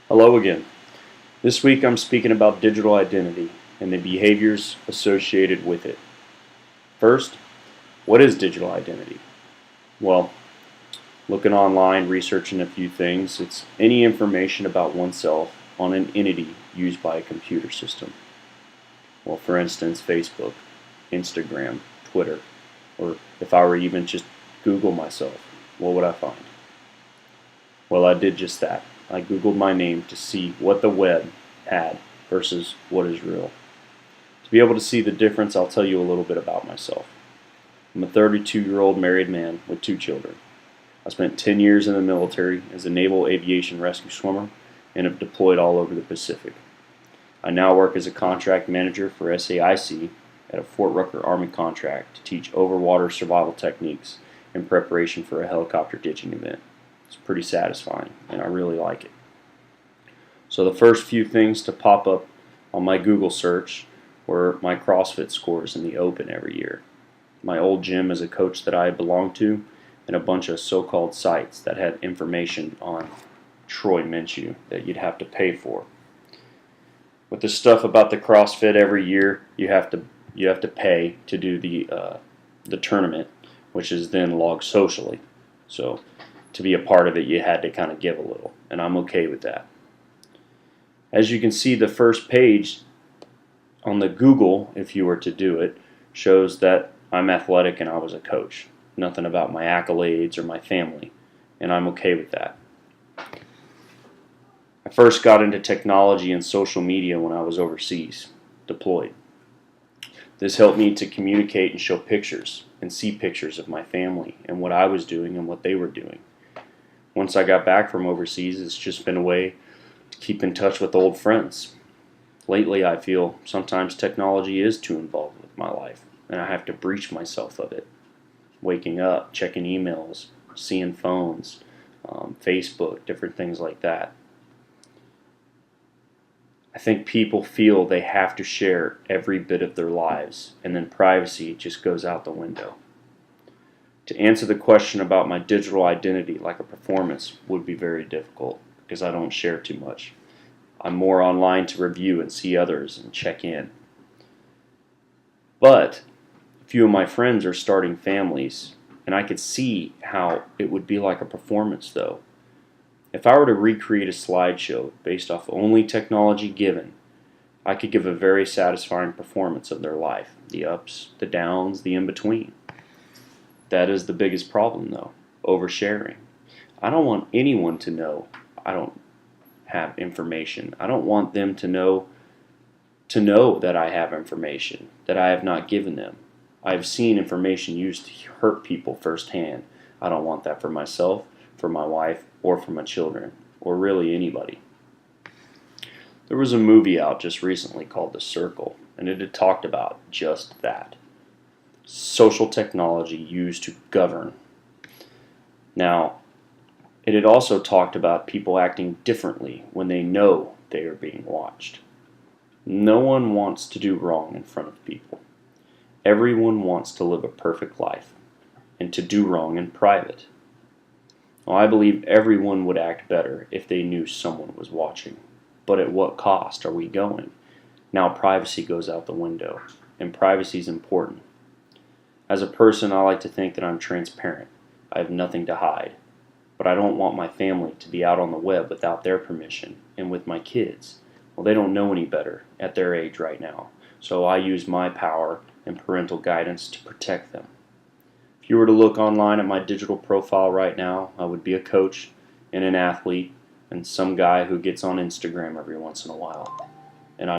Hello again. This week I'm speaking about digital identity and the behaviors associated with it. First, what is digital identity? Well, looking online, researching a few things, it's any information about oneself on an entity used by a computer system. Well, for instance, Facebook, Instagram, Twitter, or if I were even just Google myself, what would I find? Well, I did just that. I Googled my name to see what the web had versus what is real. To be able to see the difference, I'll tell you a little bit about myself. I'm a 32-year-old married man with 2 children. I spent 10 years in the military as a naval aviation rescue swimmer and have deployed all over the Pacific. I now work as a contract manager for SAIC at a Fort Rucker Army contract to teach overwater survival techniques in preparation for a helicopter ditching event. It's pretty satisfying, and I really like it. So the first few things to pop up on my Google search were my CrossFit scores in the Open every year, my old gym as a coach that I belonged to, and a bunch of so-called sites that had information on Troy Minshew that you'd have to pay for. With the stuff about the CrossFit every year, you have to pay to do the tournament, which is then logged socially. So to be a part of it, you had to kind of give a little, and I'm okay with that. As you can see, the first page on the Google, if you were to do it, shows that I'm athletic and I was a coach. Nothing about my accolades or my family, and I'm okay with that. I first got into technology and social media when I was overseas, deployed. This helped me to communicate and show pictures and see pictures of my family and what I was doing and what they were doing. Once I got back from overseas, it's just been a way to keep in touch with old friends. Lately, I feel sometimes technology is too involved with my life, and I have to breach myself of it. Waking up, checking emails, seeing phones, Facebook, different things like that. I think people feel they have to share every bit of their lives, and then privacy just goes out the window. To answer the question about my digital identity like a performance would be very difficult because I don't share too much. I'm more online to review and see others and check in. But a few of my friends are starting families, and I could see how it would be like a performance though. If I were to recreate a slideshow based off only technology given, I could give a very satisfying performance of their life, the ups, the downs, the in-between. That is the biggest problem though, oversharing. I don't want anyone to know I don't have information. I don't want them to know that I have information that I have not given them. I've seen information used to hurt people firsthand. I don't want that for myself, for my wife, or for my children, or really anybody. There was a movie out just recently called The Circle, and it had talked about just that. Social technology used to govern. Now, it had also talked about people acting differently when they know they are being watched. No one wants to do wrong in front of people. Everyone wants to live a perfect life and to do wrong in private. Well, I believe everyone would act better if they knew someone was watching. But at what cost are we going? Now privacy goes out the window, and privacy is important. As a person, I like to think that I'm transparent. I have nothing to hide. But I don't want my family to be out on the web without their permission, and with my kids. Well, they don't know any better at their age right now, so I use my power and parental guidance to protect them. If you were to look online at my digital profile right now, I would be a coach and an athlete and some guy who gets on Instagram every once in a while.